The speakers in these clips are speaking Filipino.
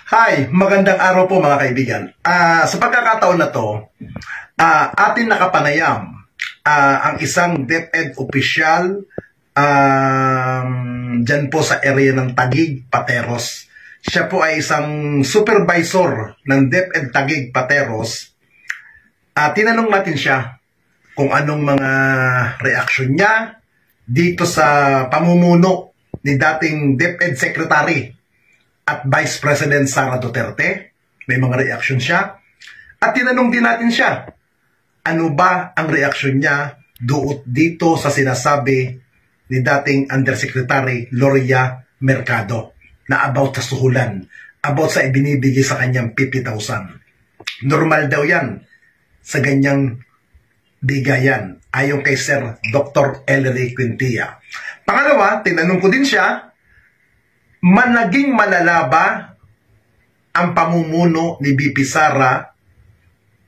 Hi, magandang araw po mga kaibigan. Sa pagkakataon na to, atin nakapanayam ang isang DepEd official dyan po sa area ng Taguig, Pateros. Siya po ay isang supervisor ng DepEd Taguig, Pateros. Tinanong natin siya kung anong mga reaksyon niya dito sa pamumuno ni dating DepEd Secretary at Vice President Sara Duterte. May mga reaksyon siya. At tinanong din natin siya, ano ba ang reaksyon niya dito sa sinasabi ni dating Undersecretary Gloria Mercado na about sa suhulan, about sa ibinibigay sa kanyang 50,000. Normal daw yan sa ganyang bigayan, ayon kay Sir Dr. Ellery Quintilla. Pangalawa, tinanong ko din siya, naging malala ba ang pamumuno ni VP Sara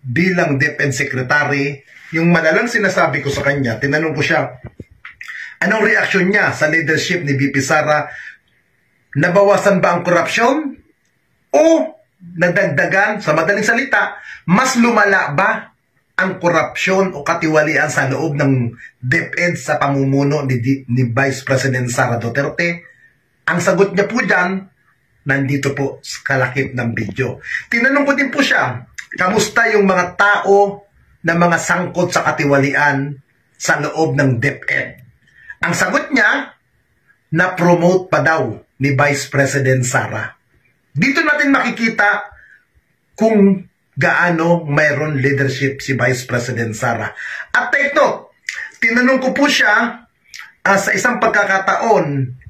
bilang DepEd Secretary? Yung malalang sinasabi ko sa kanya, tinanong ko siya, anong reaksyon niya sa leadership ni VP Sara? Nabawasan ba ang korupsyon? O nadagdagan, sa madaling salita, mas lumala ba ang korupsyon o katiwalian sa loob ng DepEd sa pamumuno ni Vice President Sara Duterte? Ang sagot niya po dyan, nandito po sa kalakip ng video. Tinanong ko din po siya, kamusta yung mga tao na mga sangkot sa katiwalian sa loob ng DepEd? Ang sagot niya, na-promote pa daw ni Vice President Sara. Dito natin makikita kung gaano mayroon leadership si Vice President Sara. At take note, tinanong ko po siya sa isang pagkakataon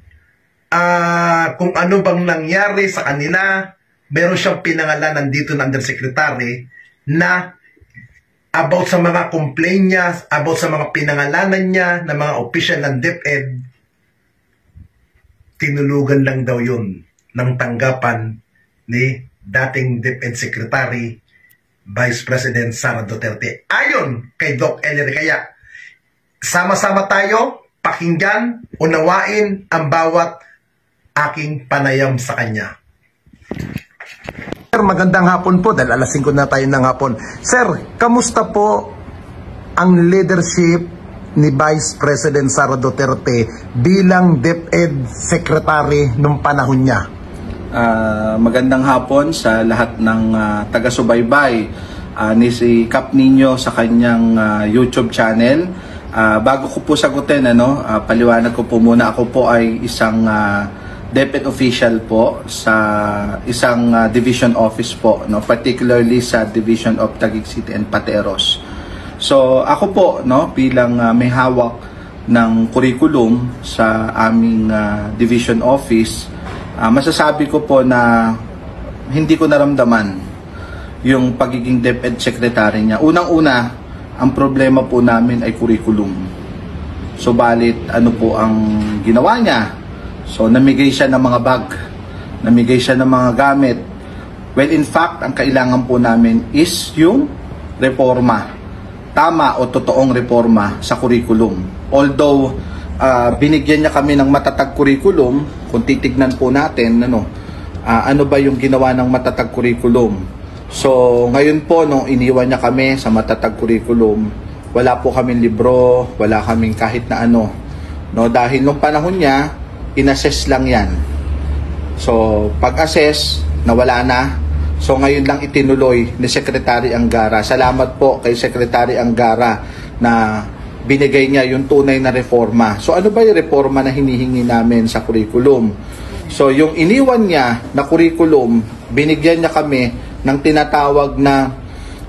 kung ano bang nangyari sa kanila. Meron siyang pinangalanan dito ng Undersecretary na about sa mga complaint niya, about sa mga pinangalanan niya ng mga official ng DepEd. Tinulugan lang daw yun ng tanggapan ni dating DepEd Secretary Vice President Sara Duterte. Ayon kay Doc Ellery. Kaya sama-sama tayo pakinggan, unawain ang bawat aking panayam sa kanya. Sir, magandang hapon po dahil alas 5 na tayo ng hapon. Sir, kamusta po ang leadership ni Vice President Sara Duterte bilang DepEd Secretary nung panahon niya? Magandang hapon sa lahat ng taga-subaybay ni si Kap Nino sa kanyang YouTube channel. Bago ko po sagutin, paliwanag ko po muna, ako po ay isang DepEd official po sa isang division office po, particularly sa Division of Taguig City and Pateros. So ako po bilang may hawak ng curriculum sa aming division office, masasabi ko po na hindi ko naramdaman yung pagiging DepEd Secretary niya. Unang-una, ang problema po namin ay curriculum. So balit ano po ang ginawa niya? So namigay siya ng mga bag, namigay siya ng mga gamit. Well, in fact, ang kailangan po namin is yung reforma. Tama o totoong reforma sa curriculum. Although binigyan niya kami ng matatag curriculum, kung titignan po natin ano ba yung ginawa ng matatag curriculum. So ngayon po nung iniwan niya kami sa matatag curriculum, wala po kaming libro, wala kaming kahit na dahil nung panahon niya in-assess lang yan. So pag-assess nawala na. So ngayon lang itinuloy ni Secretary Angara. Salamat po kay Secretary Angara na binigay niya yung tunay na reforma. So ano ba yung reforma na hinihingi namin sa curriculum? So yung iniwan niya na curriculum, binigyan niya kami ng tinatawag na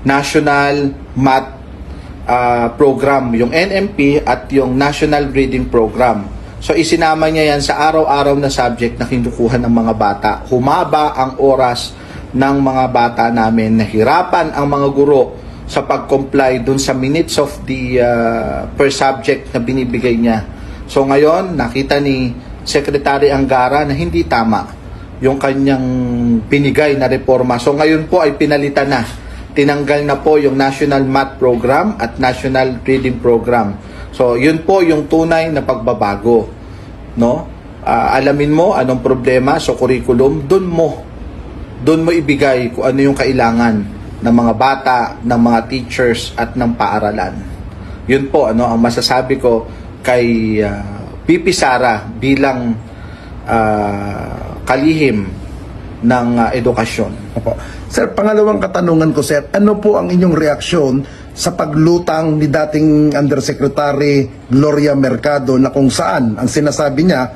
National Math Program, yung NMP at yung National Reading Program. So isinama niya yan sa araw-araw na subject na kinukuha ng mga bata. Humaba ang oras ng mga bata namin, nahirapan ang mga guro sa pag-comply dun sa minutes of the per subject na binibigay niya. So ngayon, nakita ni Secretary Angara na hindi tama yung kanyang binigay na reforma. So ngayon po ay pinalitan na. Tinanggal na po yung National Math Program at National Reading Program. So yun po yung tunay na pagbabago. Alamin mo anong problema sa curriculum, dun mo doon mo ibigay kung ano yung kailangan ng mga bata, ng mga teachers at ng paaralan. Yun po ang masasabi ko kay VP Sara bilang kalihim ng edukasyon. Opo. Sir, pangalawang katanungan ko, sir, ano po ang inyong reaksyon sa paglutang ni dating Undersecretary Gloria Mercado na kung saan ang sinasabi niya,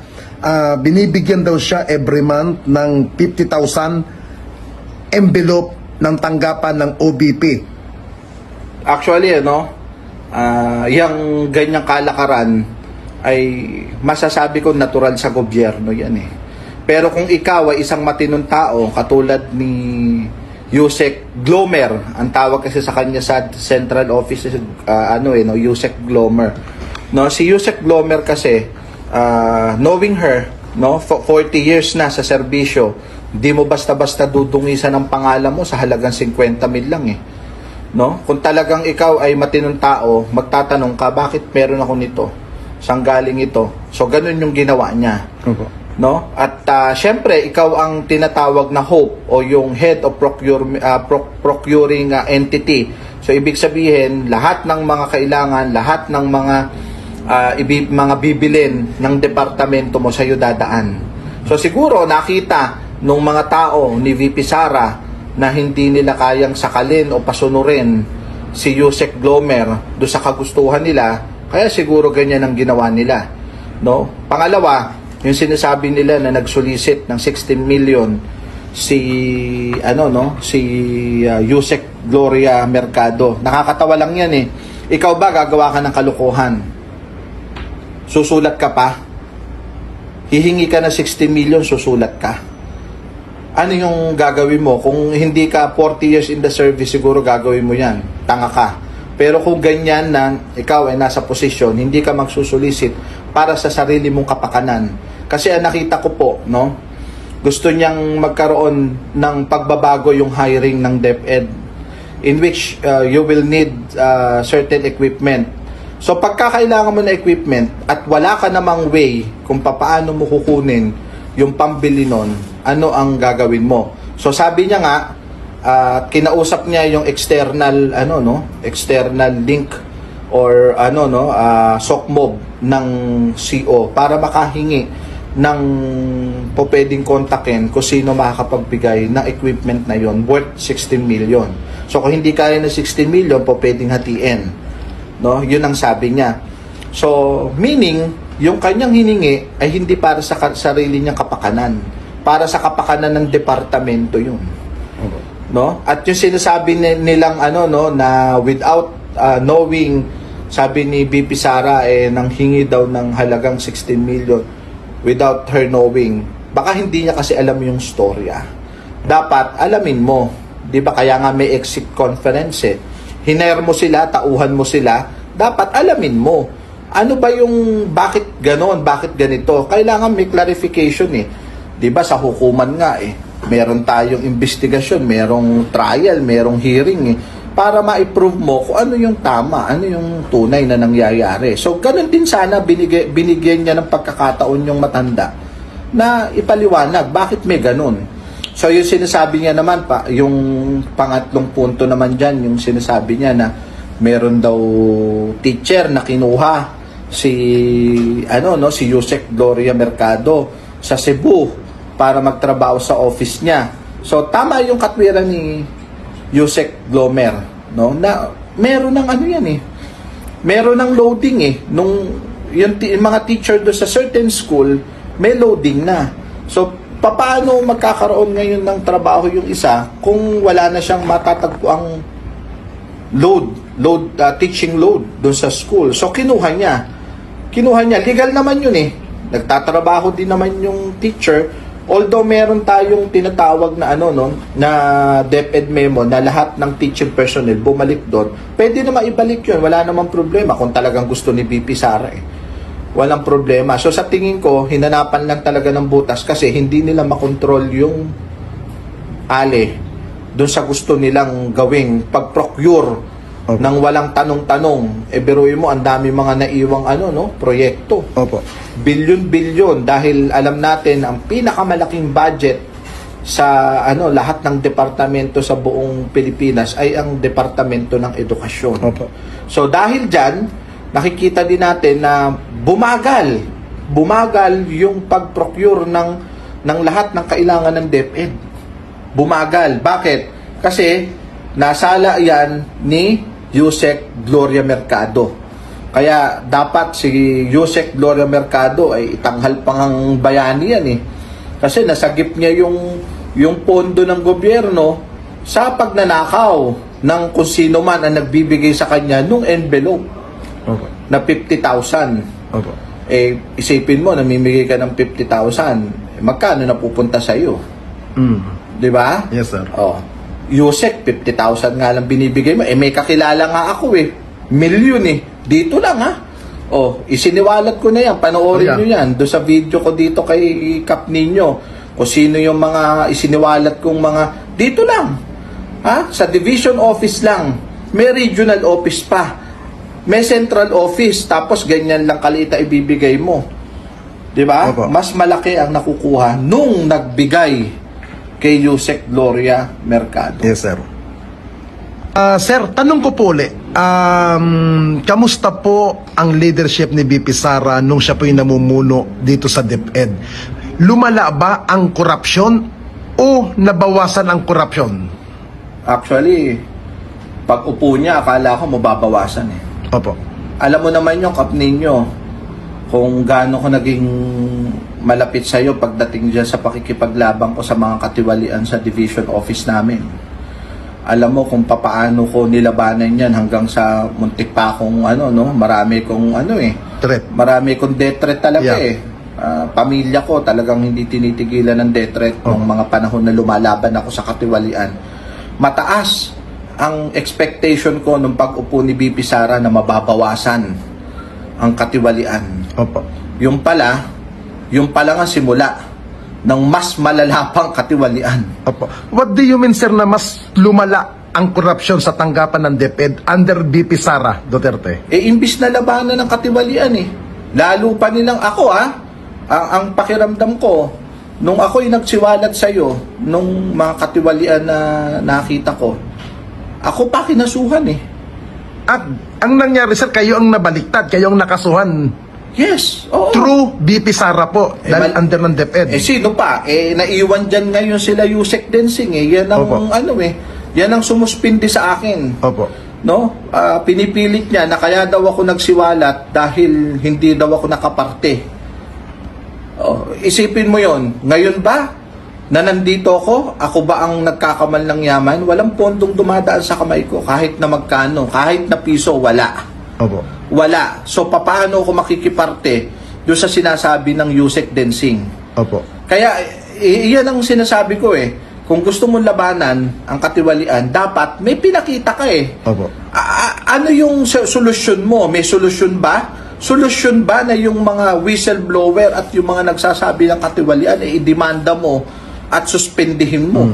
binibigyan daw siya every month ng 50,000 envelope ng tanggapan ng OBP? Actually, yung ganyang kalakaran ay masasabi ko natural sa gobyerno yan eh. Pero kung ikaw ay isang matinong tao katulad ni Yusek Glomer, ang tawag kasi sa kanya sa central office Yusek Glomer. No, si Yusek Glomer kasi knowing her, 40 years na sa serbisyo, di mo basta-basta dudungisan ang pangalan mo sa halagang 50 mil lang eh. No? Kung talagang ikaw ay matinong tao, magtatanong ka, bakit meron ako nito? Saan galing ito? So ganun yung ginawa niya. Opo. No? At syempre, ikaw ang tinatawag na HOPE o yung Head of Procuring Entity. So ibig sabihin, lahat ng mga kailangan, lahat ng mga bibilin ng departamento mo sa iyo dadaan. So siguro nakita nung mga tao ni VP Sara na hindi nila kayang sakalin o pasunurin si Yusek Glomer do sa kagustuhan nila, kaya siguro ganyan ang ginawa nila. No? Pangalawa, yung sinasabi nila na nag-solicit ng 16 million si Yusek Gloria Mercado. Nakakatawa lang yan eh. Ikaw ba gagawa ka ng kalukuhan? Susulat ka pa? Hihingi ka ng 16 million, susulat ka? Ano yung gagawin mo? Kung hindi ka 40 years in the service, siguro gagawin mo yan. Tanga ka. Pero kung ganyan na ikaw ay nasa posisyon, hindi ka magsusulisit para sa sarili mong kapakanan. Kasi ang nakita ko po, gusto niyang magkaroon ng pagbabago yung hiring ng DepEd in which you will need certain equipment. So pagkakailangan mo na equipment at wala ka namang way kung paano mo kukunin yung pambili nun, ano ang gagawin mo? So sabi niya nga, kinausap niya yung external link or SOCMOB ng CO para makahingi ng pwedeng kontakin kung sino makakapagbigay ng equipment na yon worth 16 million. So kung hindi kaya ng 16 million, pwedeng hatiin. No? Yun ang sabi niya. So meaning, yung kanyang hiningi ay hindi para sa sarili niyang kapakanan, para sa kapakanan ng departamento yun. No? At yung sinasabi nilang na without knowing, sabi ni BP Sara nang hingi daw ng halagang 16 million without her knowing. Baka hindi niya kasi alam yung storya. Dapat alamin mo, 'di ba? Kaya nga may exit conference eh. Hiner mo sila, tauhan mo sila, dapat alamin mo. Ano ba yung bakit ganon, bakit ganito? Kailangan may clarification eh. 'Di ba sa hukuman nga eh, meron tayong investigasyon, merong trial, merong hearing eh, para ma-prove mo kung ano yung tama, ano yung tunay na nangyayari. So, ganun din sana binigyan niya ng pagkakataon yung matanda na ipaliwanag bakit may ganun. So, yung sinasabi niya naman pa, yung pangatlong punto naman dyan, yung sinasabi niya na meron daw teacher na kinuha si Yusek Gloria Mercado sa Cebu para magtrabaho sa office niya. So, tama yung katwiran ni Yusek Glomer, na meron ng meron ng loading yung mga teacher do sa certain school may loading na. So paano magkakaroon ngayon ng trabaho yung isa kung wala na siyang matatagpuang teaching load doon sa school? So kinuha niya, legal naman yun eh, nagtatrabaho din naman yung teacher. Although meron tayong tinatawag na na DepEd memo na lahat ng teaching personnel bumalik doon, pwede na maibalik yun, wala namang problema kung talagang gusto ni VP Sara eh. Walang problema. So sa tingin ko, hinanapan lang talaga ng butas kasi hindi nila makontrol yung doon sa gusto nilang gawing pag-procure nang walang tanong-tanong. Biruin mo, ang dami mga naiwang proyekto. Opo. Bilyon-bilyon dahil alam natin ang pinakamalaking budget sa lahat ng departamento sa buong Pilipinas ay ang Departamento ng Edukasyon. Opo. So dahil diyan, nakikita din natin na bumagal yung pag-procure ng lahat ng kailangan ng DepEd. Bumagal. Bakit? Kasi nasala yan ni Yusek Gloria Mercado. Kaya dapat si Yusek Gloria Mercado ay itanghal pang ang bayani yan eh. Kasi nasagip niya yung pondo ng gobyerno sa pagnanakaw ng kung sino man ang nagbibigay sa kanya nung envelope na 50,000. Isipin mo, namimigay ka ng 50,000. Magkano na pupunta sa iyo? Di ba? Yes, sir. Yusek, 50,000 nga lang binibigay mo. May kakilala nga ako milyon Dito lang isiniwalat ko na yan. Panoorin nyo yan. Doon sa video ko dito kay Kap Nino. Kung sino yung mga isiniwalat kong mga... Dito lang. Sa division office lang. May regional office pa. May central office. Tapos ganyan lang kaliit na ibibigay mo. Diba? Mas malaki ang nakukuha nung nagbigay kay Yusek Gloria Mercado. Yes, sir. Sir, tanong ko po ulit. Kamusta po ang leadership ni BP Sara nung siya po yung namumuno dito sa DepEd? Lumala ba ang korupsyon o nabawasan ang korupsyon? Actually, pag upo niya, akala ko mababawasan Opo. Alam mo naman yung Kap Nino, kung gaano ko naging malapit sa'yo pagdating dyan sa pakikipaglabang ko sa mga katiwalian sa division office namin. Alam mo kung papaano ko nilabanan yan hanggang sa muntik pa akong marami kong threat. Marami kong death threat talaga pamilya ko talagang hindi tinitigilan ng death threat nung mga panahon na lumalaban ako sa katiwalian. Mataas ang expectation ko nung pag-upo ni BP Sara na mababawasan ang katiwalian. Opo. Yung pala nga simula ng mas malalapang katiwalian. Opo. What do you mean, sir, na mas lumala ang korupsyon sa tanggapan ng DepEd under BP Sara Duterte? Imbis na labanan ng katiwalian lalo pa nilang ako ang pakiramdam ko nung ako'y nagsiwalat sa'yo nung mga katiwalian na nakita ko, ako pa kinasuhan At ang nangyari, sir, kayo ang nabaliktad, kayo ang nakasuhan. Yes, oo. True BP Sara po, dahil under ng DepEd. Sino pa? Naiwan dyan ngayon sila Yusek Densing Yan ang yan ang sumuspindi sa akin. Opo. No? Pinipilit niya na kaya daw ako nagsiwalat dahil hindi daw ako nakaparte. Isipin mo yon. Ngayon ba na nandito ako ba ang nagkakamal ng yaman? Walang pondong dumadaan sa kamay ko kahit na magkano, kahit na piso, wala. Opo. Wala. So, paano ako makikiparte doon sa sinasabi ng Yusek Densing? Opo. Kaya, iyan ang sinasabi ko Kung gusto mong labanan ang katiwalian, dapat may pinakita ka Opo. Ano yung solusyon mo? May solusyon ba? Solusyon ba na yung mga whistleblower at yung mga nagsasabi ng katiwalian i-demanda mo at suspendihin mo?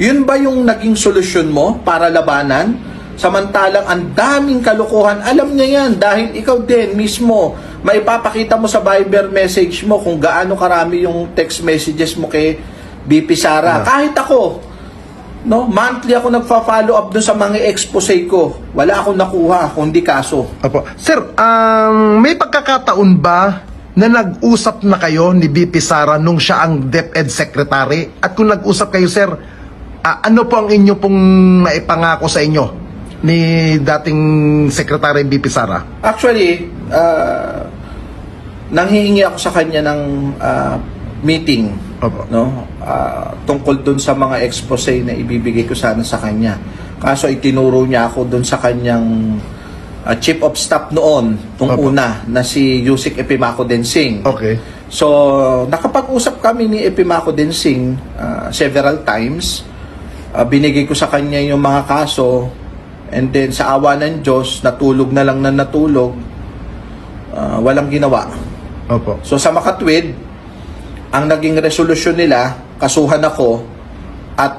Yun ba yung naging solusyon mo para labanan? Samantalang ang daming kalokohan, alam niya yan dahil ikaw din mismo maipapakita mo sa Viber message mo kung gaano karami yung text messages mo kay BP Sara. Kahit ako, monthly ako nagfa-follow up dun sa mga expose ko. Wala akong nakuha, kundi kaso. Opo. Sir, may pagkakataon ba na nag-usap na kayo ni BP Sara nung siya ang DepEd Secretary? At kung nag-usap kayo, sir, ano po ang inyo pong naipangako sa inyo ni dating Secretary BP Sara? Actually, nanghihingi ako sa kanya ng meeting. Opo. Tungkol dun sa mga expose na ibibigay ko sana sa kanya. Kaso itinuro niya ako dun sa kanyang chief of staff noon, una, na si Yusek Epimaco Densing. Okay. So, nakapag-usap kami ni Epimaco Densing several times. Binigay ko sa kanya yung mga kaso, and then sa awa ng Diyos, natulog na lang na natulog. Walang ginawa. Opo. So, sa makatwid, ang naging resolusyon nila, kasuhan ako at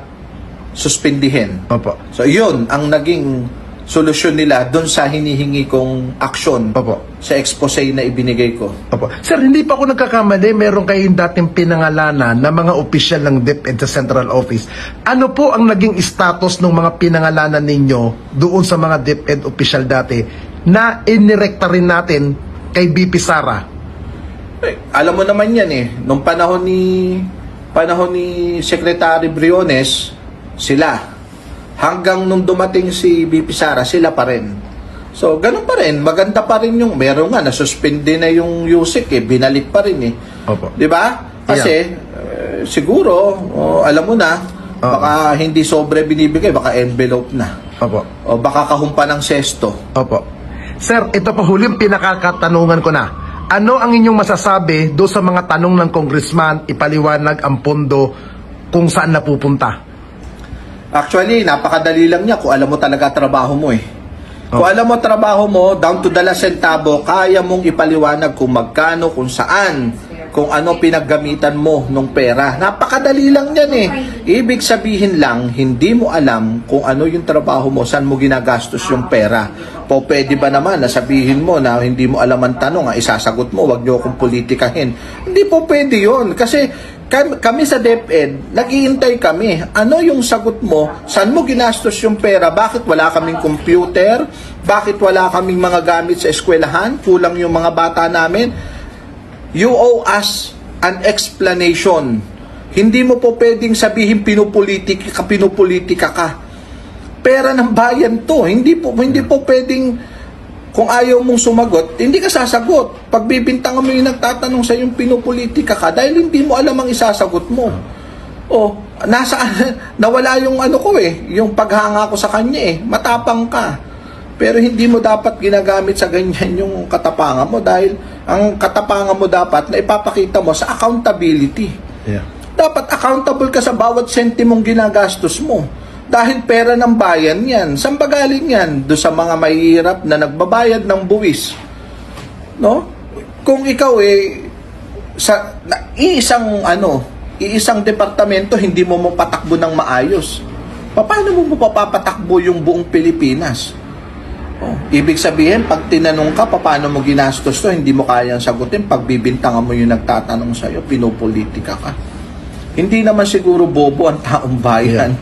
suspindihin. Opo. So, yun ang naging solusyon nila doon sa hinihingi kong aksyon Opo. sa expose na ibinigay ko. Opo. Sir, hindi pa ako nagkakamali, meron kayong dating pinangalanan na mga opisyal ng DepEd sa Central Office. Ano po ang naging status ng mga pinangalanan ninyo doon sa mga DepEd opisyal dati na inirekta rin natin kay BP Sara? Alam mo naman yan nung panahon ni Secretary Briones, sila. Hanggang nung dumating si BP Sara, sila pa rin. So, ganun pa rin. Maganda pa rin yung, meron nga, nasuspende na yung USIC binalik pa rin Opo. Di ba? Kasi, siguro, alam mo na, baka hindi sobre binibigay, baka envelope na. Opo. O baka kahumpa ng sesto. Opo. Sir, ito pa huling pinakakatanungan ko na. Ano ang inyong masasabi do sa mga tanong ng congressman, ipaliwanag ang pondo kung saan napupunta? Actually, napakadali lang niya kung alam mo talaga trabaho mo Kung alam mo trabaho mo, down to the last centavo, kaya mong ipaliwanag kung magkano, kung saan, kung ano pinaggamitan mo ng pera. Napakadali lang yan Ibig sabihin lang, hindi mo alam kung ano yung trabaho mo, saan mo ginagastos yung pera. Pwede ba naman na sabihin mo na hindi mo alam ang tanong, isasagot mo, wag niyo akong politikahin. Hindi po pwede yun. Kasi kami sa DepEd, naghihintay kami. Ano yung sagot mo? Saan mo ginastos yung pera? Bakit wala kaming computer? Bakit wala kaming mga gamit sa eskwelahan? Kulang yung mga bata namin? You owe us an explanation. Hindi mo po pwedeng sabihin pinupolitika ka. Pera ng bayan to. Hindi po pwedeng, kung ayaw mong sumagot, hindi ka sasagot. Pagbibintangan mo yung nagtatanong sa yung pinupolitika ka dahil hindi mo alam ang isasagot mo. Nawala yung yung paghanga ko sa kanya matapang ka. Pero hindi mo dapat ginagamit sa ganyan yung katapangan mo dahil ang katapangan mo dapat na ipapakita mo sa accountability. Yeah. Dapat accountable ka sa bawat sentimong ginagastos mo. Dahil pera ng bayan yan. Saan ba galing yan? Doon sa mga mahihirap na nagbabayad ng buwis. No? Kung ikaw iisang departamento hindi mo mapatakbo ng maayos. Paano mo papatakbo yung buong Pilipinas? Ibig sabihin, pag tinanong ka, paano mo ginastos to, hindi mo kayang sagutin. Pagbibintangan mo yung nagtatanong sa'yo, pinopolitika ka. Hindi naman siguro bobo ang taong bayan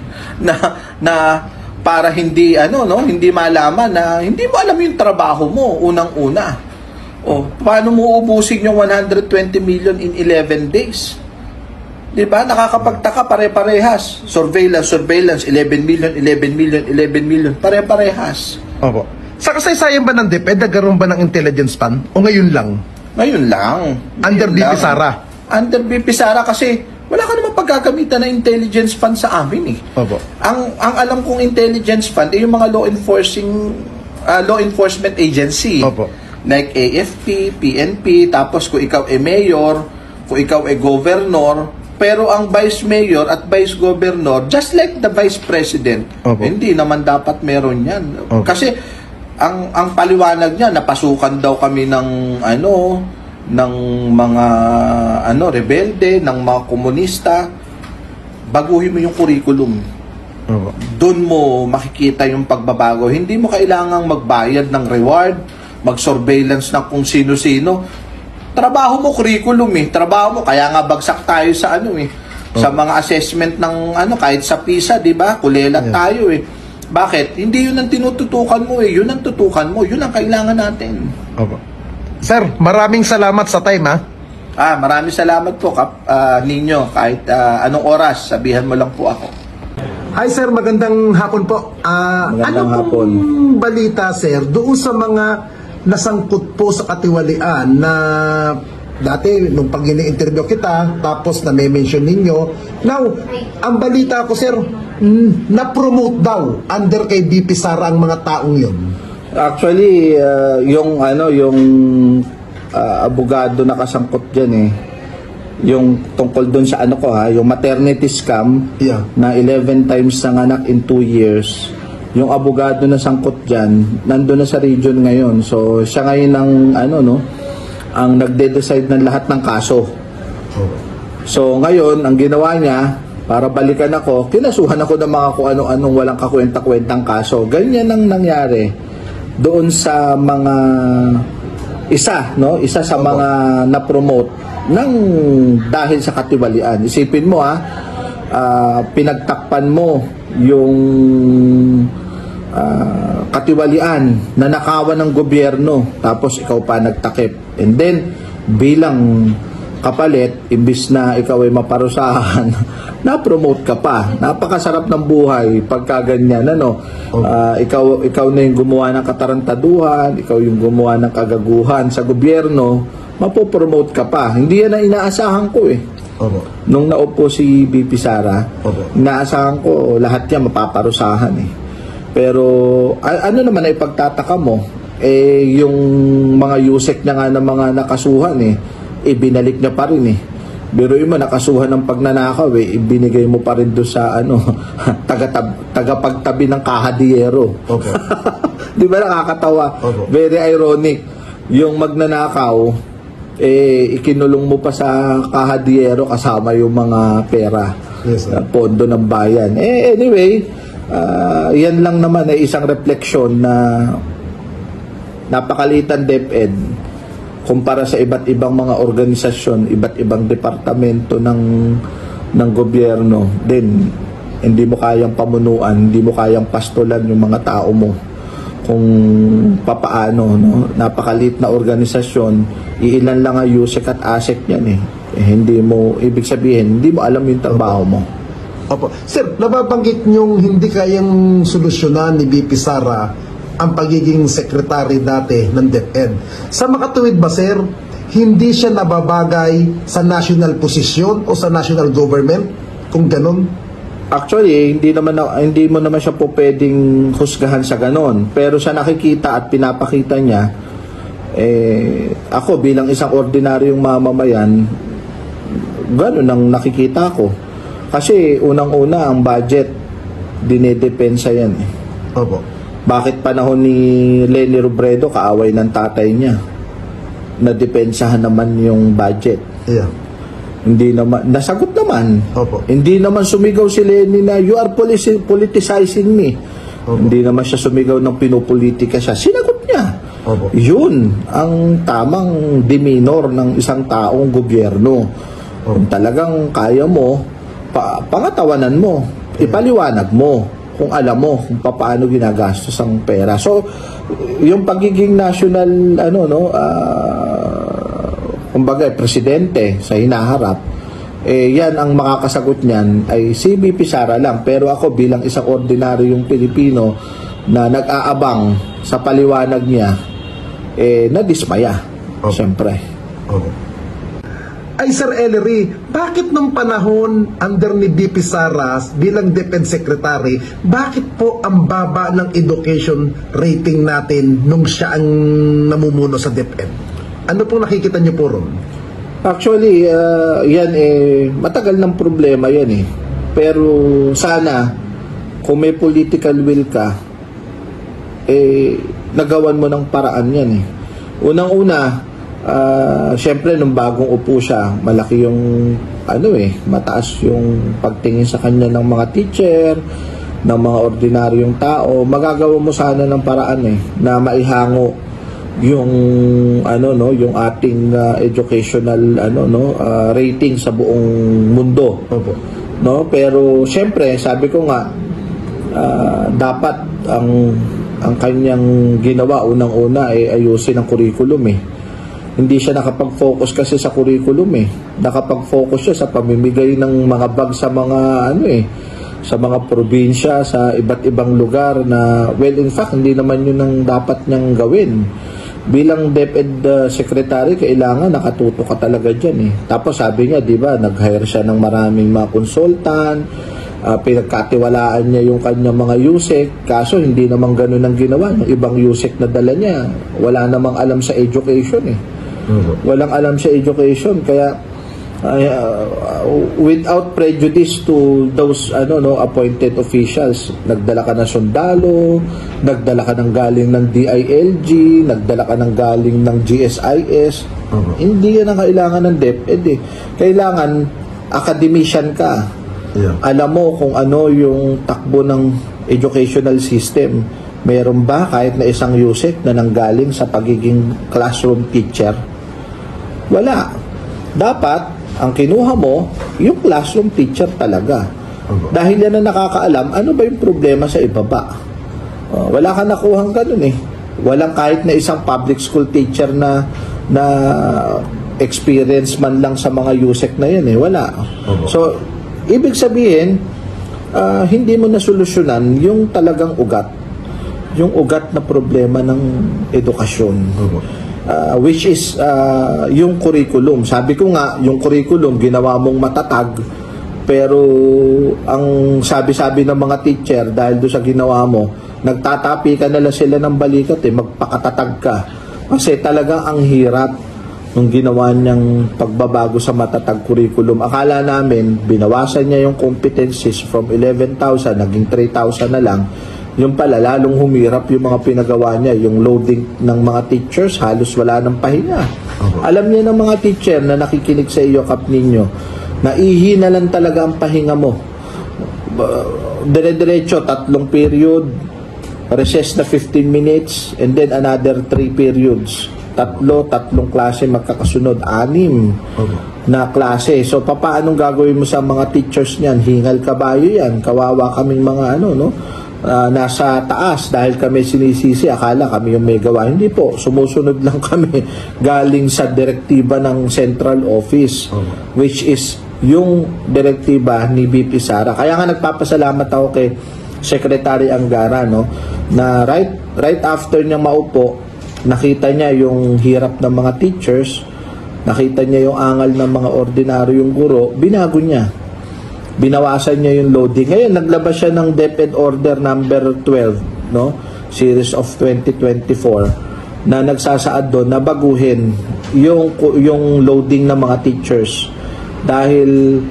na para hindi hindi malaman na hindi mo alam yung trabaho mo unang-una. Paano mo ubusin yung 120 million in 11 days? 'Di ba? Nakakapagtaka pare-parehas. Surveillance 11 million pare-parehas. Opo. Sa kasaysayan ba ng DepEd nagkaroon ba ng intelligence fund o ngayon lang? Ngayon lang. Under BP Sara. Under BP Sara kasi wala ka naman paggagamitan na intelligence fund sa amin Opo. Ang alam kong intelligence fund ay yung mga law enforcement agency. Opo. Like AFP, PNP, tapos kung ikaw ay mayor, kung ikaw ay governor, pero ang vice mayor at vice governor, just like the vice president, Opo. hindi naman dapat meron yan. Opo. Kasi ang paliwanag niya, napasukan daw kami ng ng mga rebelde, ng mga komunista. Baguhin mo yung curriculum. Doon mo makikita yung pagbabago. Hindi mo kailangang magbayad ng reward, mag-surveillance ng kung sino-sino. Trabaho mo curriculum trabaho mo, kaya nga bagsak tayo sa sa mga assessment ng kahit sa PISA, di ba? Kulelat tayo Bakit? Hindi yun ang tinututukan mo yun ang tutukan mo, yun ang kailangan natin. Opo. Sir, maraming salamat sa time maraming salamat po ninyo. Kahit anong oras, sabihan mo lang po ako. Hi sir, magandang hapon po. Magandang ano hapon. pong balita sir doon sa mga nasangkot po sa katiwalian na dati nung pag ini-interview kita tapos na may mention ninyo. Now, ang balita ko sir, na-promote daw under kay BP Sara ang mga taong yun. Actually, yung abogado na kasangkot diyan yung tungkol doon sa yung maternity scam na 11 times nanganak in 2 years. Yung abogado na sangkot diyan, nandoon na sa region ngayon. So, siya ngayon ang nagde-decide ng lahat ng kaso. So, ngayon, ang ginawa niya, para balikan ako, kinasuhan ako ng mga kung ano-anong walang kakwenta-kwentang kaso. Ganyan ang nangyari doon sa mga isa sa mga na-promote ng dahil sa katiwalian. Isipin mo pinagtakpan mo yung katiwalian na nakawan ng gobyerno, tapos ikaw pa nagtakip. And then bilang kapalit, imbis na ikaw ay maparusahan, na-promote ka pa. Napakasarap ng buhay pagka ganyan, ikaw na yung gumawa ng katarantaduhan, ikaw yung gumawa ng kagaguhan sa gobyerno, mapopromote ka pa. Hindi yan ang inaasahan ko Nung naupo si BP Sara, inaasahan ko lahat yan mapaparusahan Pero ano naman ay pagtataka mo, yung mga yusek niya nga ng mga nakasuhan ibinalik niya pa rin Pero mo nakasuhan ng pagnanakaw ibinigay mo pa rin doon sa tagapagtabi ng kahadiyero. Di ba nakakatawa? Very ironic. Yung magnanakaw ikinulong mo pa sa kahadiyero kasama yung mga pera. Yes, pondo ng bayan. Anyway, yan lang naman isang refleksyon na napakalitan DepEd kumpara sa iba't ibang mga organisasyon, iba't ibang departamento ng gobyerno. Then hindi mo kayang pamunuan, hindi mo kayang pastulan yung mga tao mo kung papaano, napakalit na organisasyon, iilan lang ang USEC at ASEC niyan hindi mo, ibig sabihin, hindi mo alam yung trabaho mo. Opo. Sir, nababanggit niyong hindi kayang solusyonan ni BP Sara ang pagiging secretary dati ng DepEd. Sa makatuwid ba, sir, hindi siya nababagay sa national posisyon o sa national government? Kung ganun? Actually, hindi mo naman siya po pwedeng husgahan sa ganon. Pero sa nakikita at pinapakita niya, ako bilang isang ordinaryong mamamayan, ganon ang nakikita ko. Kasi unang-una ang budget, dinedepensa yan Opo. Bakit panahon ni Leni Robredo kaaway ng tatay niya? Nadepensahan naman yung budget. Yeah. Hindi naman, nasagot naman. Opo. Hindi naman sumigaw si Leni na you are politicizing me. Opo. Hindi naman siya sumigaw ng pinupolitika siya. Sinagot niya. Opo. Yun ang tamang demeanor ng isang taong gobyerno. Kung talagang kaya mo, pangatawanan mo, ipaliwanag mo kung alam mo kung paano ginagastos ang pera. So, yung pagiging national, kumbaga, presidente sa hinaharap, yan ang makakasagot niyan ay si BP Sara lang. Pero ako bilang isang ordinaryong Pilipino na nag-aabang sa paliwanag niya, nadismaya, siyempre. Ay, Sir Ellery, bakit nung panahon under ni BP Sara bilang DepEd Secretary, bakit po ang baba ng education rating natin nung siya ang namumuno sa DepEd? Ano pong nakikita niyo po ron? Actually, yan matagal ng problema yan Pero sana, kung may political will ka, nagawan mo ng paraan yan Unang-una, syempre nung bagong upo siya, malaki yung mataas yung pagtingin sa kanya ng mga teacher, ng mga ordinaryong tao. Magagawa mo sana ng paraan na maihango yung yung ating educational rating sa buong mundo. Opo. Pero syempre sabi ko nga dapat ang kanyang ginawa unang-una ay ayusin ang curriculum Hindi siya nakapag-focus kasi sa curriculum Nakapag-focus siya sa pamimigay ng mga bag sa mga sa mga probinsya, sa iba't ibang lugar na in fact hindi naman yun ang dapat niyang gawin. Bilang DepEd Secretary, kailangan nakatuto ka talaga dyan Tapos sabi niya, di ba, nag-hire siya ng maraming mga consultant, pinagkatiwalaan niya yung kanyang mga USEC, kaso hindi naman ganun ang ginawa. Yung ibang USEC na dala niya, wala namang alam sa education Walang alam sa education, kaya without prejudice to those appointed officials, nagdala ka ng sundalo, nagdala ka ng galing ng DILG, nagdala ka ng galing ng GSIS. Hindi yan ang kailangan ng DepEd Kailangan academician ka, Yeah. Alam mo kung ano yung takbo ng educational system. Meron ba kahit na isang Yusek na nanggaling sa pagiging classroom teacher? Wala. Dapat, ang kinuha mo, yung classroom teacher talaga. Dahil yan ang nakakaalam, ano ba yung problema sa ibaba? Wala ka nakuhang ganun eh. Walang kahit na isang public school teacher na experience man lang sa mga Yusek na yan eh. Wala. So, ibig sabihin, hindi mo nasolusyonan yung talagang ugat. Yung ugat na problema ng edukasyon. Which is yung curriculum. Sabi ko nga, yung curriculum, ginawa mong matatag, pero ang sabi-sabi ng mga teacher, dahil doon sa ginawa mo, nagtatapi ka nila sila ng balikat magpakatatag ka. Kasi talagang ang hirap nung ginawa niyang pagbabago sa matatag curriculum. Akala namin, binawasan niya yung competencies from 11,000, naging 3,000 na lang. Yung pala, lalong humirap yung mga pinagawa niya. Yung loading ng mga teachers, halos wala ng pahinga. Alam niya ng mga teacher na nakikinig sa iyo, Kap Ninyo, na ihina lang talaga ang pahinga mo. Dire-diretso, 3 period, recess na 15 minutes, and then another 3 periods. Tatlong klase magkakasunod, 6 na klase. So, papaanong gagawin mo sa mga teachers niyan? Hingal kabayo yan. Kawawa kaming mga nasa taas dahil kami sinisisi, akala kami yung may gawa. Hindi po, sumusunod lang kami galing sa direktiba ng central office, which is yung direktiba ni BP Sara. Kaya nga nagpapasalamat ako kay Secretary Angara, na right after niya maupo, nakita niya yung hirap ng mga teachers, nakita niya yung angal ng mga ordinaryong guro, binago niya. Binawasan niya yung loading. Ngayon, naglabas siya ng DepEd Order number 12, Series of 2024, na nagsasaad doon na baguhin yung loading ng mga teachers. Dahil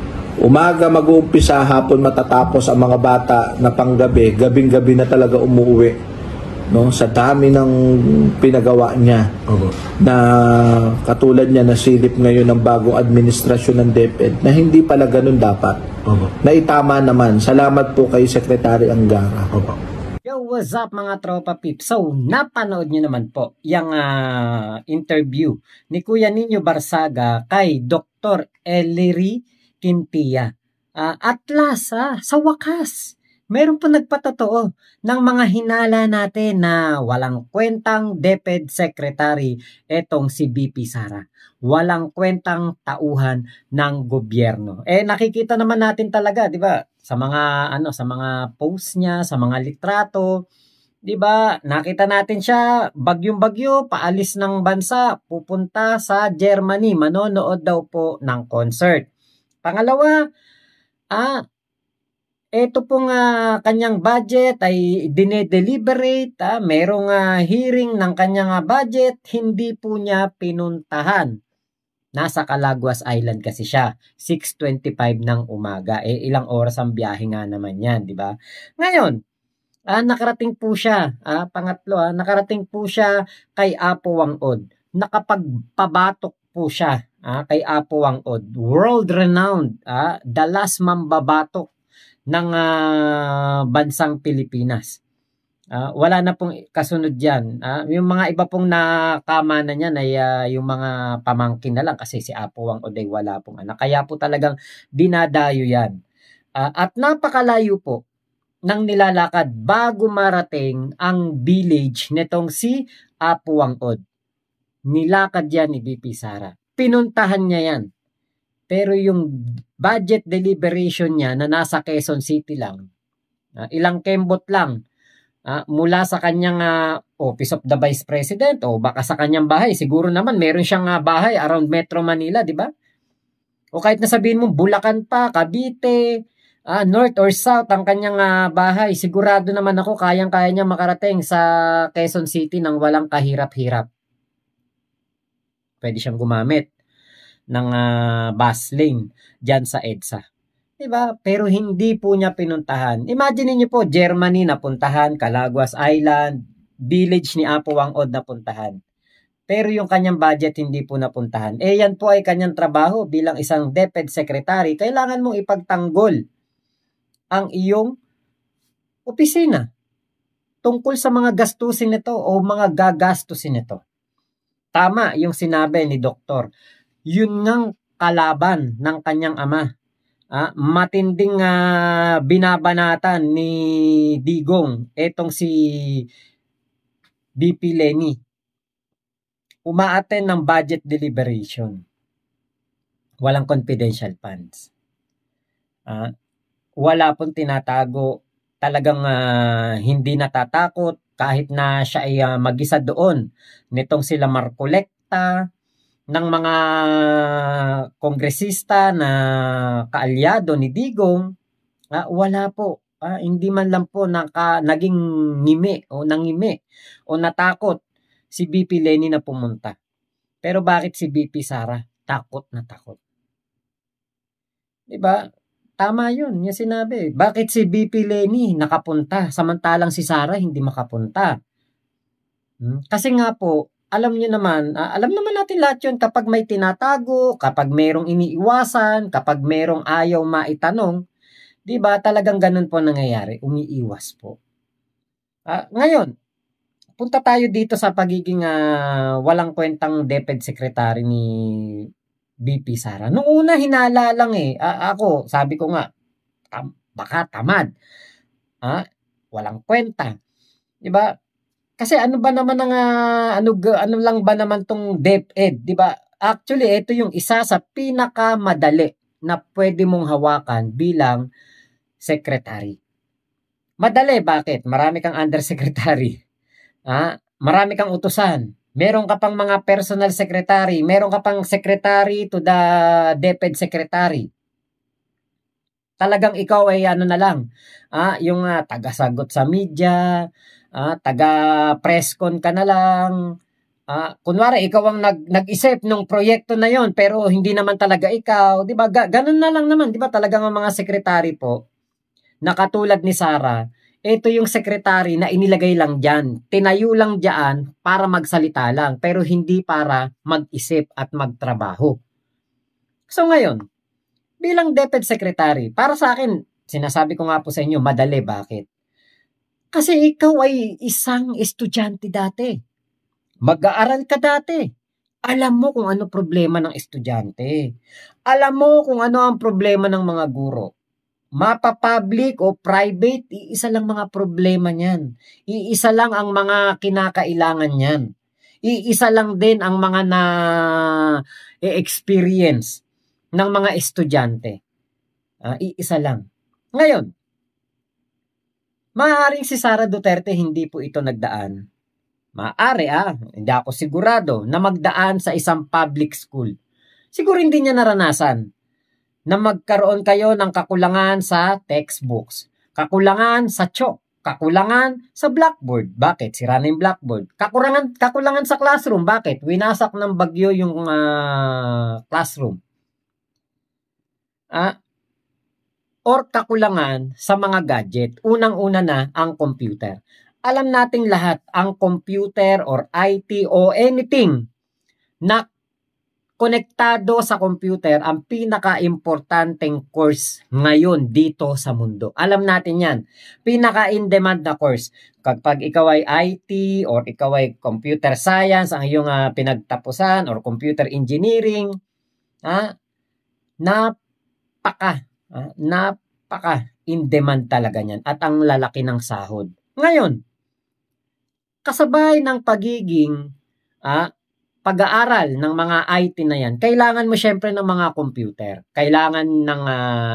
umaga mag-uumpisa, hapon matatapos ang mga bata na panggabi, gabing-gabi na talaga umuwi. Sa dami ng pinagawa niya, na katulad niya nasilip ngayon ng bagong administrasyon ng DepEd na hindi pala ganun dapat. Na itama naman. Salamat po kay Secretary Angara. Yo, what's up mga tropa pips? So, napanood niyo naman po yung interview ni Kuya Nino Barsaga kay Dr. Ellery Quintilla. At last, sa wakas, meron po nagpatotoo ng mga hinala natin na walang kwentang DepEd Secretary etong si BP Sara. Walang kwentang tauhan ng gobyerno. Nakikita naman natin talaga, 'di ba? Sa mga posts niya, sa mga litrato, 'di ba? Nakita natin siya bagyong-bagyo, paalis ng bansa, pupunta sa Germany, manonood daw po ng concert. Pangalawa, ito pong kanyang budget ay dinedeliberate, merong hearing ng kanyang budget, hindi po niya pinuntahan. Nasa Calaguas Island kasi siya, 6:25 ng umaga. Ilang oras ang biyahe nga naman yan, di ba? Ngayon, nakarating po siya, pangatlo, nakarating po siya kay Apo Wang-od. Nakapagpabatok po siya kay Apo Wang-od. World-renowned, the last mambabatok ng bansang Pilipinas. Wala na pong kasunod yan. Yung mga iba pong nakama na niyan ay yung mga pamangkin na lang kasi si Apo Wang-od ay wala pong anak. Kaya po talagang dinadayo yan. At napakalayo po ng nilalakad bago marating ang village nitong si Apo Wang-od. Nilakad yan ni BP Sara. Pinuntahan niya yan. Pero yung budget deliberation niya na nasa Quezon City lang, ilang kembot lang, mula sa kanyang Office of the Vice President o baka sa kanyang bahay. Siguro naman meron siyang bahay around Metro Manila, di ba? O kahit na sabihin mo Bulacan pa, Cavite, North or South ang kanyang bahay. Sigurado naman ako kayang-kaya niya makarating sa Quezon City nang walang kahirap-hirap. Pwede siyang gumamit ng bus lane dyan sa EDSA. Diba? Pero hindi po niya pinuntahan. Imagine niyo po, Germany napuntahan, Calaguas Island, village ni Apo Wang-od napuntahan. Pero yung kanyang budget hindi po napuntahan. Yan po ay kanyang trabaho bilang isang DepEd Secretary. Kailangan mong ipagtanggol ang iyong opisina tungkol sa mga gastusin nito o mga gagastusin nito. Tama yung sinabi ni Doktor. Yun ngang kalaban ng kanyang ama. Matinding binabanatan ni Digong etong si BP Leni. Umaattend ng budget deliberation. Walang confidential funds. Wala pong tinatago. Talagang hindi natatakot kahit na siya ay mag-isa doon. Nitong sila Marcoleta, ng mga kongresista na kaalyado ni Digong, wala po. Hindi man lang po naging ngimi o natakot si BP Leni na pumunta. Pero bakit si BP Sara takot na takot? Diba? Tama yun, yung sinabi. Bakit si BP Leni nakapunta samantalang si Sara hindi makapunta? Kasi nga po, alam naman natin lahat yun kapag may tinatago, kapag merong iniiwasan, kapag merong ayaw maitanong, di ba talagang ganun po nangyayari, umiiwas po. Ngayon, punta tayo dito sa pagiging walang kwentang DepEd Secretary ni BP Sara. Nung una, hinala lang ako, sabi ko nga, baka tamad. Walang kwenta. Diba? Kasi ano ba naman ang, ano lang ba naman tong DepEd? Diba? Actually, ito yung isa sa pinakamadali na pwede mong hawakan bilang secretary. Madali, bakit? Marami kang undersecretary. Marami kang utusan. Meron ka pang mga personal secretary. Meron ka pang secretary to the DepEd secretary. Talagang ikaw ay ano na lang. Yung taga-sagot sa media, taga-presscon ka na lang. Kunwari, ikaw ang nag-isip ng proyekto na yon pero hindi naman talaga ikaw. Diba? Ganun na lang naman. Diba? Talagang ang mga secretary po, na katulad ni Sara, ito yung secretary na inilagay lang dyan. Tinayo lang dyan para magsalita lang, pero hindi para mag-isip at magtrabaho. So ngayon, bilang DepEd Secretary, para sa akin, sinasabi ko nga po sa inyo, madali. Bakit? Kasi ikaw ay isang estudyante dati. Mag-aaral ka dati. Alam mo kung ano problema ng estudyante. Alam mo kung ano ang problema ng mga guro. Mapa-public o private, iisa lang mga problema niyan. Iisa lang ang mga kinakailangan niyan. Iisa lang din ang mga na-experience ng mga estudyante. Iisa lang. Ngayon, maaaring si Sara Duterte hindi po ito nagdaan. Maaari hindi ako sigurado na magdaan sa isang public school. Siguro hindi niya naranasan na magkaroon kayo ng kakulangan sa textbooks, kakulangan sa chalk, kakulangan sa blackboard. Bakit? Sira na yung blackboard. Kakulangan sa classroom. Bakit? Winasak ng bagyo yung classroom. Or kakulangan sa mga gadget. Unang-una na ang computer. Alam nating lahat, ang computer or IT o anything na konektado sa computer ang pinaka-importanteng course ngayon dito sa mundo. Alam natin yan. Pinaka-in-demand na course. Kapag ikaw ay IT or ikaw ay computer science, ang iyong pinagtapusan or computer engineering, napaka in-demand talaga yan. At ang lalaki ng sahod. Ngayon, kasabay ng pagiging pag-aaral ng mga IT na yan, kailangan mo syempre ng mga computer. Kailangan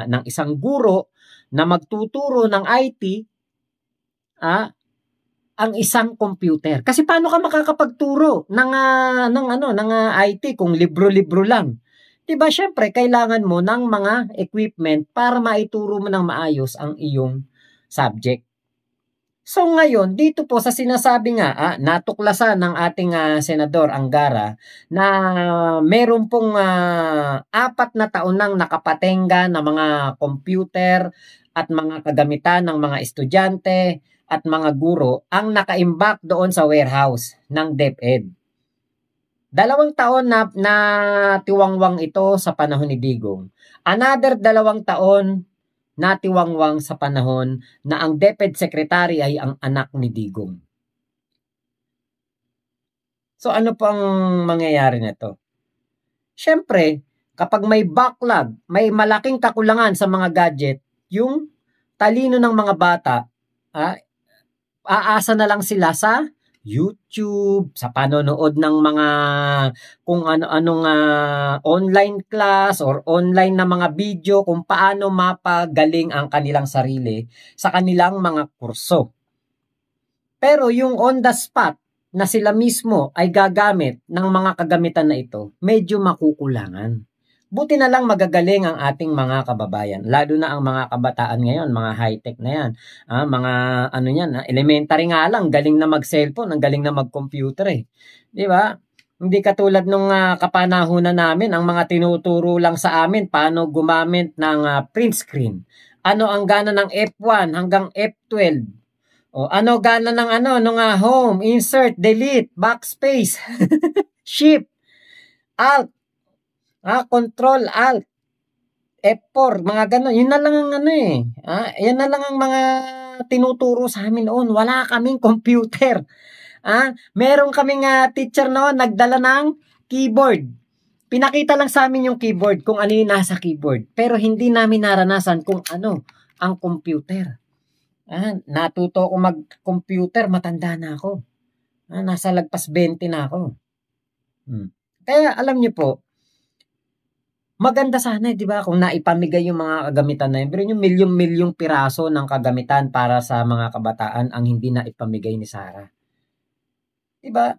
ng isang guro na magtuturo ng IT ang isang computer. Kasi paano ka makakapagturo ng IT kung libro-libro lang? Diba, syempre, kailangan mo ng mga equipment para maituro mo ng maayos ang iyong subject. So ngayon, dito po sa sinasabi nga, natuklasan ng ating Senador Angara na meron pong 4 na taon nang nakapatenga na mga computer at mga kagamitan ng mga estudyante at mga guro ang nakaimbak doon sa warehouse ng DepEd. 2 taon na tiwangwang ito sa panahon ni Digong. Another 2 taon natiwangwang sa panahon na ang DepEd Secretary ay ang anak ni Digong. So ano po ang mangyayari nito? Siyempre, kapag may backlog, may malaking kakulangan sa mga gadget, yung talino ng mga bata, aasa na lang sila sa YouTube, sa panonood ng mga kung ano-anong online class or online na mga video kung paano mapagaling ang kanilang sarili sa kanilang mga kurso. Pero yung on the spot na sila mismo ay gagamit ng mga kagamitan na ito, medyo makukulangan. Buti na lang magagaling ang ating mga kababayan, lalo na ang mga kabataan ngayon, mga high-tech na yan. Mga ano yan, elementary nga lang, galing na mag-cellphone, ang galing na mag-computer eh. Di ba? Hindi katulad nung kapanahunan namin, ang mga tinuturo lang sa amin, paano gumamit ng print screen. Ano ang gana ng F1 hanggang F12. O ano gana ng nung home, insert, delete, backspace, shift, alt, control, alt, F4, mga ganon. Yun na lang ang yan na lang ang mga tinuturo sa amin noon. Wala kaming computer. Meron kaming teacher noon, nagdala ng keyboard. Pinakita lang sa amin yung keyboard, kung ano yung nasa keyboard. Pero hindi namin naranasan kung ano ang computer. Natuto ako mag-computer, matanda na ako. Nasa lagpas 20 na ako. Kaya alam niyo po, maganda sana, di ba, kung naipamigay yung mga kagamitan na yun. Pero yung milyong-milyong piraso ng kagamitan para sa mga kabataan ang hindi naipamigay ni Sara. Di ba?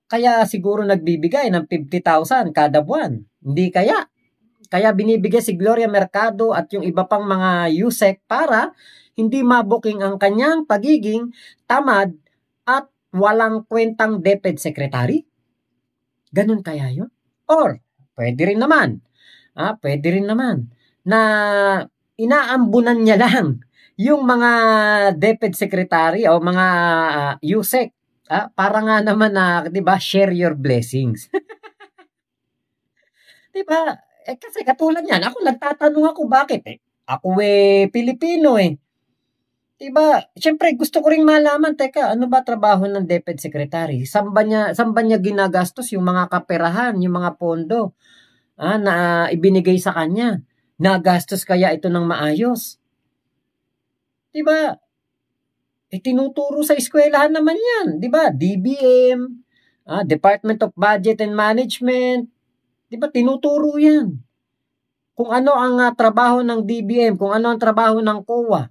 Kaya siguro nagbibigay ng 50,000 kada buwan. Hindi kaya. Kaya binibigay si Gloria Mercado at yung iba pang mga USEC para hindi mabuking ang kanyang pagiging tamad at walang kwentang DepEd Secretary. Ganun kaya yun? Or, pwede rin naman na inaambunan niya lang yung mga DepEd Secretary o mga USEC. Para nga naman di ba, share your blessings. Di ba? Kasi katulad yan, ako nagtatanong ako bakit ako Pilipino Diba? Siyempre gusto ko ring malaman, teka, ano ba trabaho ng DepEd Secretary? Saan ba niya ginagastos yung mga kaperahan, yung mga pondo na ibinigay sa kanya? Nagastos kaya ito ng maayos? Diba? Tinuturo sa eskwelahan naman yan, diba? DBM, Department of Budget and Management, diba, tinuturo yan. Kung ano ang trabaho ng DBM, kung ano ang trabaho ng COA.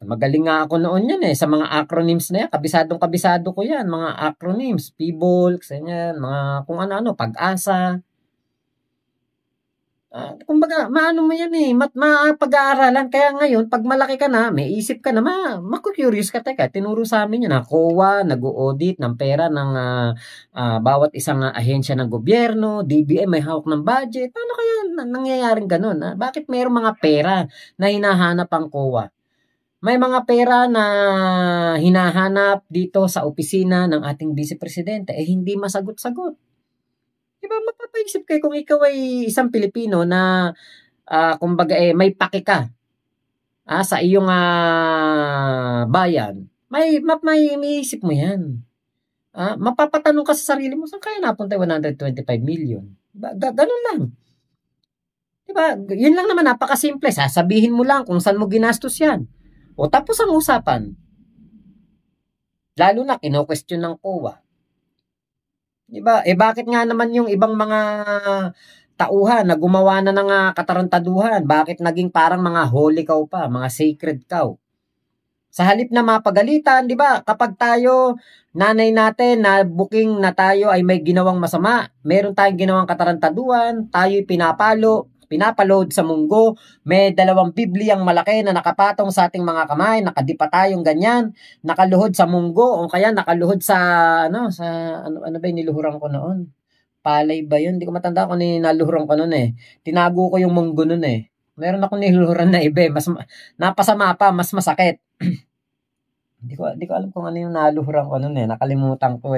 Magaling nga ako noon yan sa mga acronyms na yan. Kabisado ko yan, mga acronyms, PBOL, yan, mga kung ano-ano, pag-asa. Kumbaga, maano mo yan mapag-aaralan. Kaya ngayon, pag malaki ka na, may isip ka na, maku-curious ka, teka, tinuro sa amin yun, COA, nag-audit ng pera ng bawat isang ahensya ng gobyerno, DBM may hawak ng budget. Paano kaya nangyayaring ganun? Bakit mayroong mga pera na hinahanap ang COA? May mga pera na hinahanap dito sa opisina ng ating Vice Presidente, hindi masagot-sagot. Diba, mapapaisip kayo kung ikaw ay isang Pilipino na kumbaga may paki ka sa iyong bayan, may isip mo yan. Mapapatanong ka sa sarili mo, saan kaya napunta 125 million? Diba? Ganun lang. Diba? Yun lang naman, napakasimple. Sasabihin mo lang kung saan mo ginastos yan. O tapos ang usapan. Lalo na kino-question ng COA. Diba? Bakit nga naman yung ibang mga tauhan na gumawa na ng katarantaduhan, bakit naging parang mga holy cow pa, mga sacred cow? Sa halip na mapagalitan, di ba? Kapag tayo, nanay natin, na booking na tayo ay may ginawang masama, meron tayong ginawang katarantaduhan, tayo'y pinapaload sa munggo, may 2 Bibliyang malaki na nakapatong sa ating mga kamay, nakadipa tayong ganyan, nakaluhod sa munggo, o kaya nakaluhod sa, ano ba yung niluhuran ko noon? Palay ba yun? Hindi ko matanda kung niluhuran ko noon Tinago ko yung munggo noon Meron ako niluhuran na iba mas napasama pa, mas masakit. Hindi ko alam kung ano yung naluhuran ko noon nakalimutan ko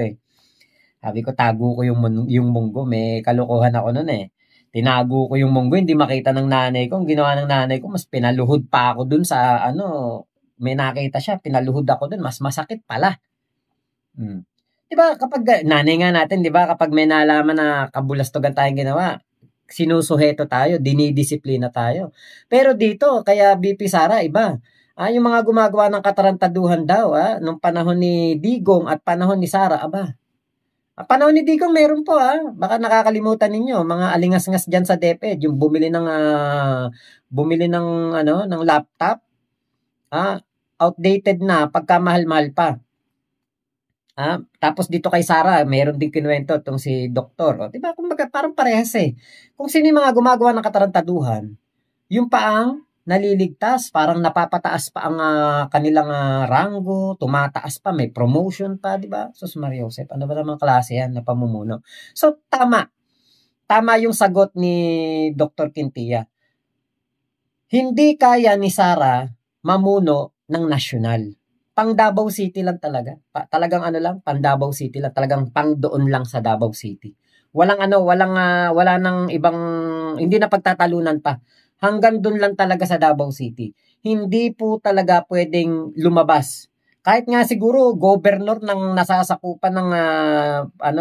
Sabi ko tago ko yung munggo, may kalokohan ako noon Tinago ko yung munggo, hindi makita ng nanay ko. Ang ginawa ng nanay ko, mas pinaluhod pa ako dun sa may nakita siya, pinaluhod ako dun, mas masakit pala. 'Di ba kapag nanay nga natin, 'di ba kapag may nalaman na kabulastugan tayong ginawa, sinusuheto tayo, dinidisiplina tayo. Pero dito, kaya BP Sara, iba. Yung mga gumagawa ng katarantaduhan daw, nung panahon ni Digong at panahon ni Sara, aba. Panahon ni Digong meron po, baka nakakalimutan ninyo, mga alingas-ngas diyan sa DepEd, yung bumili ng ng laptop, outdated na, pagkamahal-mahal pa. Tapos dito kay Sara, meron din kinuwento tong si doktor. Diba? Kumbaga, parang parehas eh. Kung sino yung mga gumagawa ng katarantaduhan, yung paang naliligtas, parang napapataas pa ang kanilang ranggo, tumataas pa, may promotion pa, di ba? Sus Maria Josep, ano ba namang klase yan na pamumuno? So, tama. Tama yung sagot ni Dr. Quintia. Hindi kaya ni Sara mamuno ng nasyonal. Pang Davao City lang talaga. Talagang pang Davao City lang. Talagang pang doon lang sa Davao City. Wala nang ibang, hindi na pagtatalunan pa. Hanggang doon lang talaga sa Davao City. Hindi po talaga pwedeng lumabas. Kahit nga siguro governor ng nasasakupan ng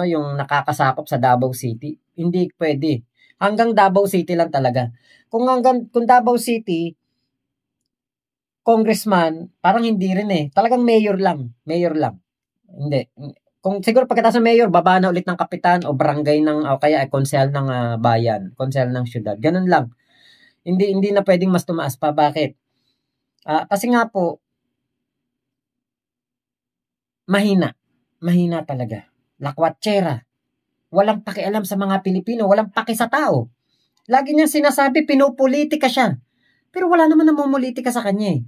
yung nakakasakop sa Davao City, hindi pwede. Hanggang Davao City lang talaga. Kung Davao City congressman, parang hindi rin eh. Talagang mayor lang. Hindi. Kung siguro pagkatapos ng mayor, baba na ulit ng kapitan o barangay o kaya konsehal ng bayan, konsehal ng syudad. Ganun lang. Hindi na pwedeng mas tumaas pa. Bakit? Kasi nga po, mahina. Mahina talaga. Lakwatsera. Walang pakialam sa mga Pilipino. Walang paki sa tao. Lagi niyang sinasabi, pinupolitika siya. Pero wala naman namumulitika sa kanya eh.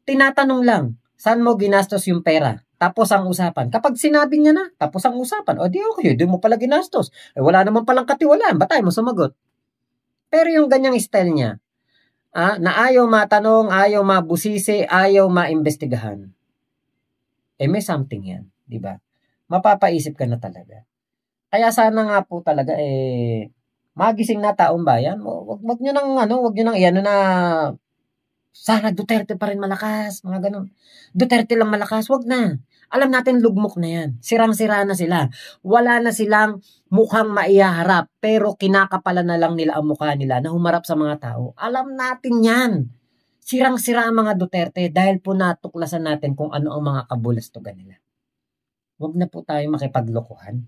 Tinatanong lang, saan mo ginastos yung pera? Tapos ang usapan. Kapag sinabi niya na, tapos ang usapan. O di okay, di mo pala ginastos. Wala naman palang katiwalaan. Ba't tayo mo sumagot? Pero yung ganyang style niya, na ayaw matanong, ayaw mabusisi, ayaw maimbestigahan. May something yan. Diba? Mapapaisip ka na talaga. Kaya sana nga po talaga, magising na taong bayan. Wag nyo nang iano na, sana Duterte pa rin malakas, mga ganun. Duterte lang malakas, wag na. Alam natin lugmok na yan. Sirang-sira na sila. Wala na silang mukhang maiharap, pero kinakapalan na lang nila ang mukha nila na humarap sa mga tao. Alam natin yan. Sirang-sira ang mga Duterte dahil po natuklasan natin kung ano ang mga kabulastugan nila. Wag na po tayo makipaglokohan.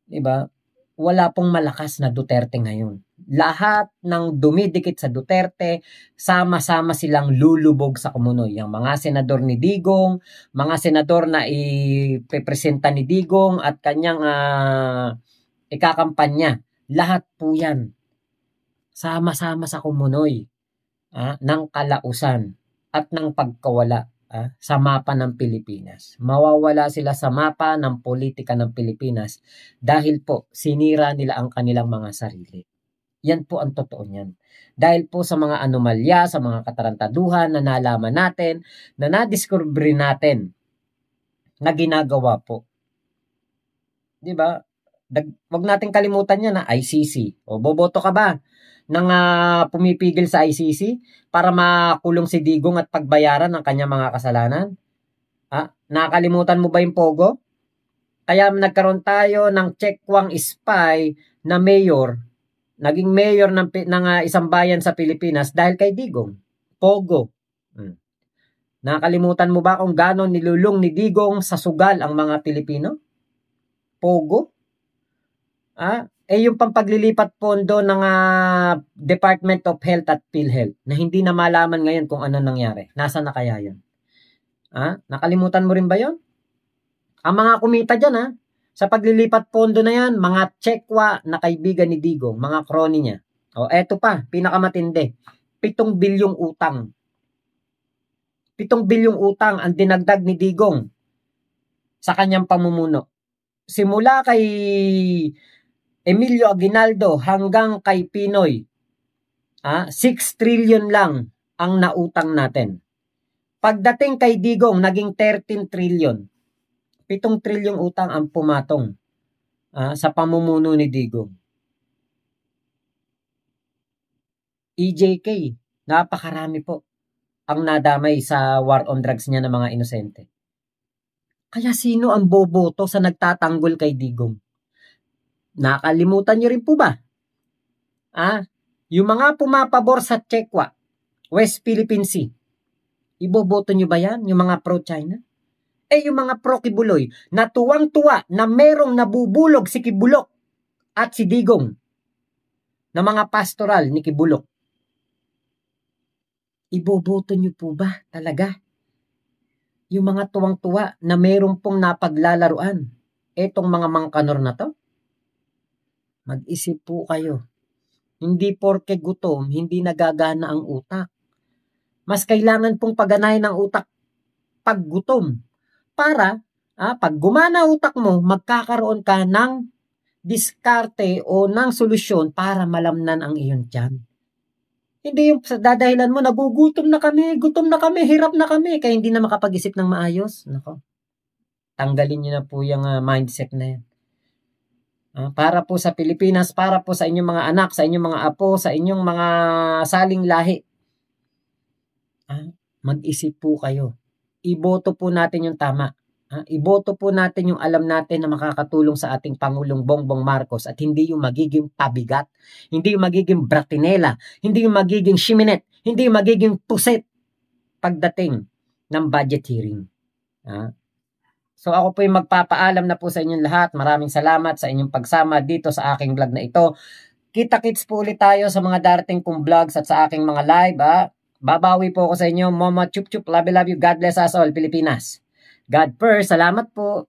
Diba? Wala pong malakas na Duterte ngayon. Lahat ng dumidikit sa Duterte, sama-sama silang lulubog sa kumunoy. Yung mga senador ni Digong, mga senador na ipepresenta ni Digong at kanyang ikakampanya. Lahat po yan. Sama-sama sa kumunoy ng kalausan at ng pagkawala sa mapa ng Pilipinas. Mawawala sila sa mapa ng politika ng Pilipinas dahil po sinira nila ang kanilang mga sarili. Yan po ang totoo niyan. Dahil po sa mga anomalya, sa mga katarantaduhan na nalaman natin, na nadiscover natin na ginagawa po. Diba? Wag natin kalimutan yan na ICC. O boboto ka ba ng pumipigil sa ICC para makulong si Digong at pagbayaran ng kanyang mga kasalanan? Nakalimutan mo ba yung Pogo? Kaya nagkaroon tayo ng checkwang spy na mayor, naging mayor ng isang bayan sa Pilipinas dahil kay Digong. Pogo. Nakalimutan mo ba kung gaano nilulong ni Digong sa sugal ang mga Pilipino? Pogo? Yung pampaglilipat pondo ng Department of Health at PhilHealth na hindi na malaman ngayon kung ano nangyari. Nasaan na kaya yun? Nakalimutan mo rin ba yun? Ang mga kumita dyan sa paglilipat pondo na yan, mga tsekwa na kaibigan ni Digong, mga crony niya. Eto pa, pinakamatindi. 7 bilyong utang. 7 bilyong utang ang dinagdag ni Digong sa kanyang pamumuno. Simula kay Emilio Aguinaldo hanggang kay Pinoy, 6 trillion lang ang nautang natin. Pagdating kay Digong, naging 13 trillion. 7 trilyong utang ang pumatong sa pamumuno ni Digong. EJK, napakarami po ang nadamay sa war on drugs niya ng mga inosente. Kaya sino ang boboto sa nagtatanggol kay Digong? Nakalimutan niyo rin po ba? Yung mga pumapabor sa Chekwa, West Philippine Sea, iboboto nyo ba yan? Yung mga pro-China? Yung mga pro-Kibuloy, na tuwang-tuwa na merong nabubulog si Kibulok at si Digong na mga pastoral ni Kibulok. Iboboto nyo po ba talaga? Yung mga tuwang-tuwa na merong pong napaglalaruan, etong mga mangkanor na to? Mag-isip po kayo. Hindi porke gutom, hindi nagagana ang utak. Mas kailangan pong paganahin ng utak pag gutom. Para, pag gumana utak mo, magkakaroon ka ng diskarte o ng solusyon para malamnan ang iyong tiyan. Hindi yung sa dadahilan mo, nagugutom na kami, hirap na kami, kaya hindi na makapag-isip ng maayos. Nako, tanggalin nyo na po yung mindset na yan. Para po sa Pilipinas, para po sa inyong mga anak, sa inyong mga apo, sa inyong mga saling lahi. Mag-isip po kayo. Iboto po natin yung tama. Iboto po natin yung alam natin na makakatulong sa ating Pangulong Bongbong Marcos at hindi yung magiging pabigat, hindi yung magiging bratinela, hindi yung magiging shiminet, hindi yung magiging puset pagdating ng budget hearing. So ako po yung magpapaalam na po sa inyong lahat. Maraming salamat sa inyong pagsama dito sa aking vlog na ito. Kita-kits po ulit tayo sa mga darating kong vlogs at sa aking mga live. Babawi po ako sa inyo. Mama chup chup, love you, love you. God bless us all, Pilipinas. God first. Salamat po.